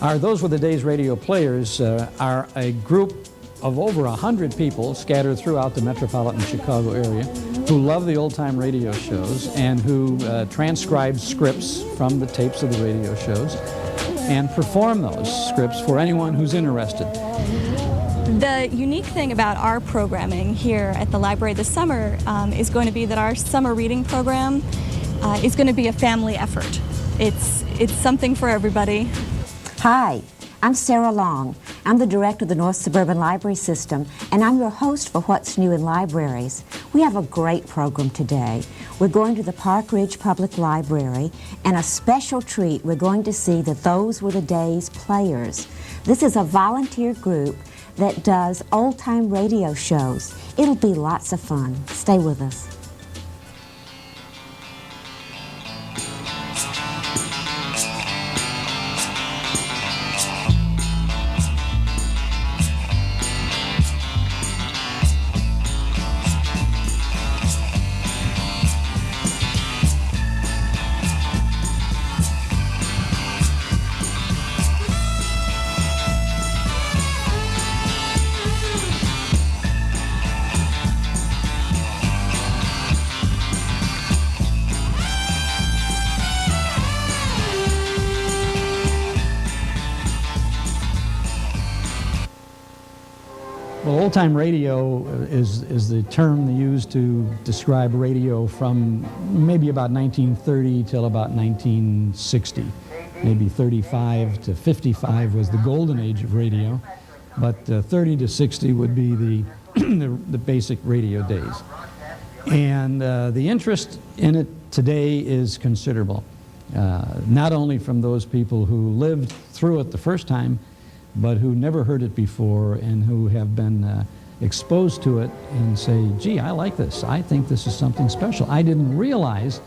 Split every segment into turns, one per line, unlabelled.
Those Were the Days radio players are a group of over 100 people scattered throughout the metropolitan Chicago area who love the old-time radio shows and who transcribe scripts from the tapes of the radio shows and perform those scripts for anyone who's interested.
The unique thing about our programming here at the library this summer is going to be that our summer reading program is going to be a family effort. It's something for everybody.
Hi, I'm Sarah Long. I'm the director of the North Suburban Library System, and I'm your host for What's New in Libraries. We have a great program today. We're going to the Park Ridge Public Library, and a special treat, we're going to see the Those Were the Days players. This is a volunteer group that does old-time radio shows. It'll be lots of fun. Stay with us.
Well, old-time radio is the term used to describe radio from maybe about 1930 till about 1960. Maybe 35 to 55 was the golden age of radio, but 30 to 60 would be the basic radio days. And the interest in it today is considerable, not only from those people who lived through it the first time, but who never heard it before and who have been exposed to it and say, gee, I like this. I think this is something special. I didn't realize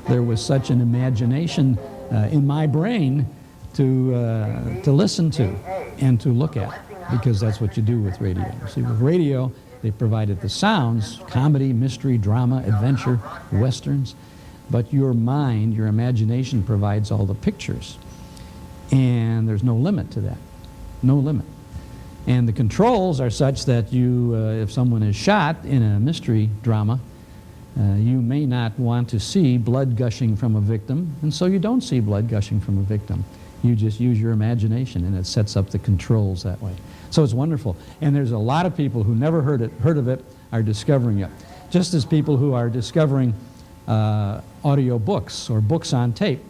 there was such an imagination in my brain to listen to and to look at, because that's what you do with radio. See, with radio, they provided the sounds, comedy, mystery, drama, adventure, westerns, but your mind, your imagination provides all the pictures. And there's no limit to that. No limit. And the controls are such that you, if someone is shot in a mystery drama, you may not want to see blood gushing from a victim, and so you don't see blood gushing from a victim. You just use your imagination, and it sets up the controls that way. So it's wonderful. And there's a lot of people who never heard of it are discovering it. Just as people who are discovering audio books or books on tape.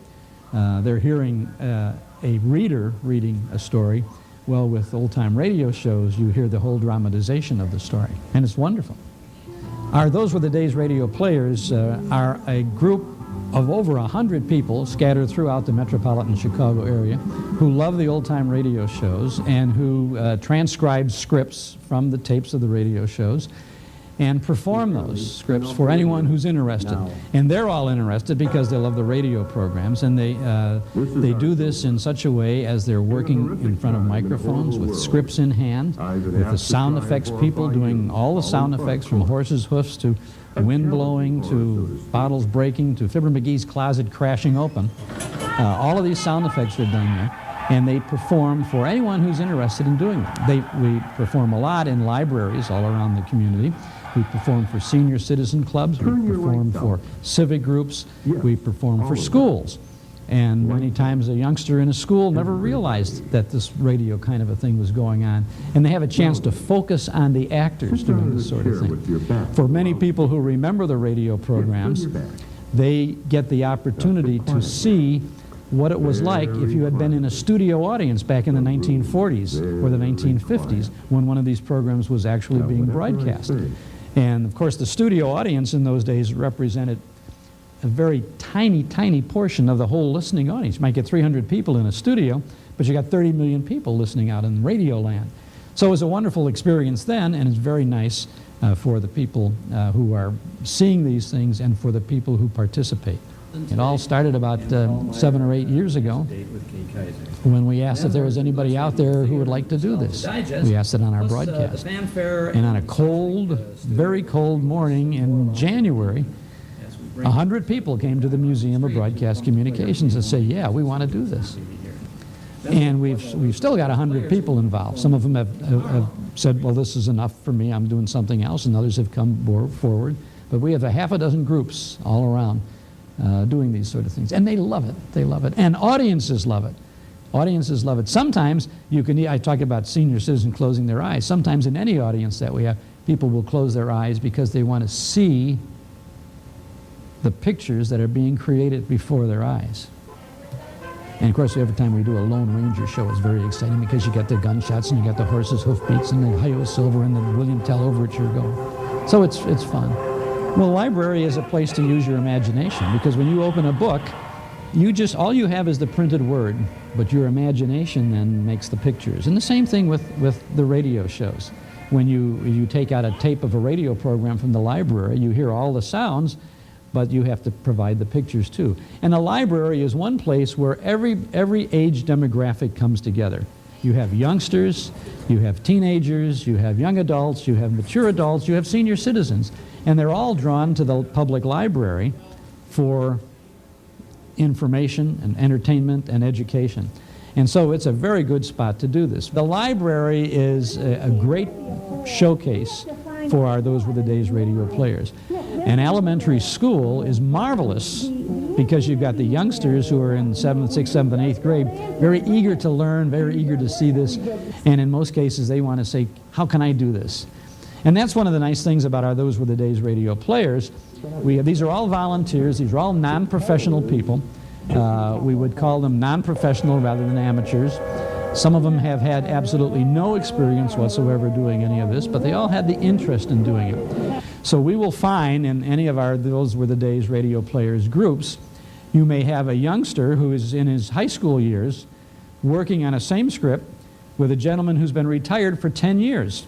They're hearing a reader reading a story. Well, with old-time radio shows, you hear the whole dramatization of the story, and it's wonderful. Those Were the Days radio players are a group of over 100 people scattered throughout the metropolitan Chicago area who love the old-time radio shows and who transcribe scripts from the tapes of the radio shows and perform those scripts for anyone who's interested. And they're all interested because they love the radio programs, and they do this in such a way as they're working in front of microphones with scripts in hand, with the sound effects people doing all the sound effects from horses' hoofs to wind blowing to bottles breaking to Fibber McGee's closet crashing open. All of these sound effects are done there, and they perform for anyone who's interested in doing it. We perform a lot in libraries all around the community. We perform for senior citizen clubs, we perform for civic groups, we perform for schools. And many times a youngster in a school never realized that this radio kind of a thing was going on. And they have a chance to focus on the actors doing this sort of thing. For many people who remember the radio programs, they get the opportunity to see what it was like if you had been in a studio audience back in the 1940s or the 1950s when one of these programs was actually being broadcast. And of course the studio audience in those days represented a very tiny, tiny portion of the whole listening audience. You might get 300 people in a studio, but you got 30 million people listening out in radio land. So it was a wonderful experience then, and it's very nice for the people who are seeing these things and for the people who participate. It all started about 7 or 8 years ago when we asked if there was anybody out there who would like to do this. We asked it on our broadcast. And on a cold, very cold morning in January, 100 people came to the Museum of Broadcast Communications and said, yeah, we want to do this. And we've still got 100 people involved. Some of them have said, well, this is enough for me, I'm doing something else, and others have come forward. But we have a half a dozen groups all around doing these sort of things. And they love it. They love it. And audiences love it. Audiences love it. Sometimes you can, I talk about senior citizens closing their eyes. Sometimes in any audience that we have, people will close their eyes because they want to see the pictures that are being created before their eyes. And of course, every time we do a Lone Ranger show, it's very exciting because you get the gunshots and you get the horses' hoofbeats and the Hi-Yo Silver and the William Tell overture going. So it's fun. Well, the library is a place to use your imagination, because when you open a book, all you have is the printed word, but your imagination then makes the pictures. And the same thing with the radio shows. When you take out a tape of a radio program from the library, you hear all the sounds, but you have to provide the pictures too. And the library is one place where every age demographic comes together. You have youngsters, you have teenagers, you have young adults, you have mature adults, you have senior citizens. And they're all drawn to the public library for information and entertainment and education. And so it's a very good spot to do this. The library is a great showcase for Those Were the Days radio players. An elementary school is marvelous because you've got the youngsters who are in 7th, 6th, 7th, and 8th grade, very eager to learn, very eager to see this, and in most cases they want to say, how can I do this? And that's one of the nice things about Those Were the Days radio players. These are all volunteers, these are all non-professional people. We would call them non-professional rather than amateurs. Some of them have had absolutely no experience whatsoever doing any of this, but they all had the interest in doing it. So we will find in any of Those Were the Days radio players groups, you may have a youngster who is in his high school years working on a same script with a gentleman who's been retired for 10 years.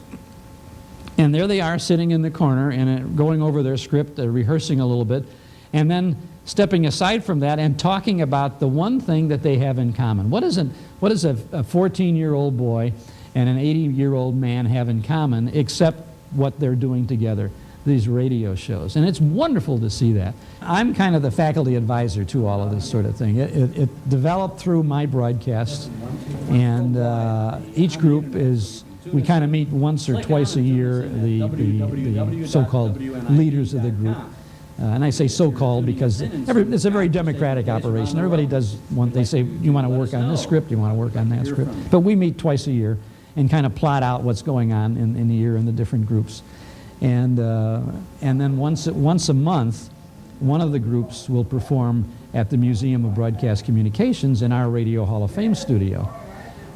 And there they are sitting in the corner and going over their script, rehearsing a little bit, and then stepping aside from that and talking about the one thing that they have in common. What does a 14-year-old boy and an 80-year-old man have in common except what they're doing together? These radio shows. And it's wonderful to see that. I'm kind of the faculty advisor to all of this sort of thing. It developed through my broadcasts, and each group we kind of meet once or twice a year, the so-called leaders of the group. And I say so-called because it's a very democratic operation. Everybody does they say, you want to work on this script, you want to work on that script. But we meet twice a year and kind of plot out what's going on in the year in the different groups. And then once a month, one of the groups will perform at the Museum of Broadcast Communications in our Radio Hall of Fame studio.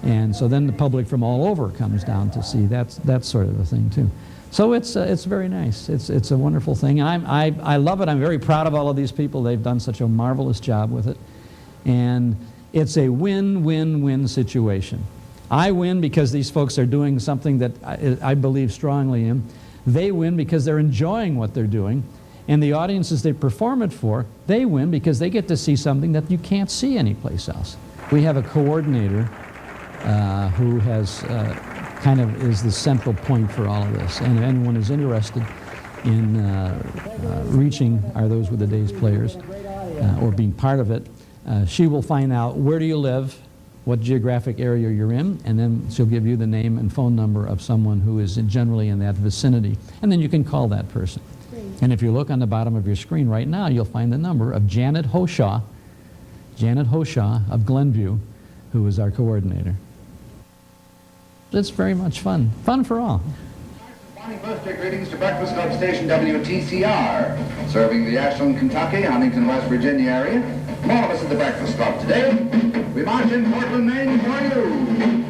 And so then the public from all over comes down to see that sort of a thing too. So it's very nice. It's a wonderful thing, and I love it. I'm very proud of all of these people. They've done such a marvelous job with it, and it's a win-win-win situation. I win because these folks are doing something that I believe strongly in. They win because they're enjoying what they're doing, and the audiences they perform it for, they win because they get to see something that you can't see anyplace else. We have a coordinator who has kind of is the central point for all of this. And if anyone is interested in reaching Those Were the Days players or being part of it, she will find out where do you live, what geographic area you're in, and then she'll give you the name and phone number of someone who is generally in that vicinity. And then you can call that person. And if you look on the bottom of your screen right now, you'll find the number of Janet Hoshaw of Glenview, who is our coordinator. It's very much fun. Fun for all.
Morning birthday greetings to Breakfast Club Station WTCR, serving the Ashland, Kentucky, Huntington, West Virginia area. From all of us at the Breakfast Club today, we march in Portland, Maine for you.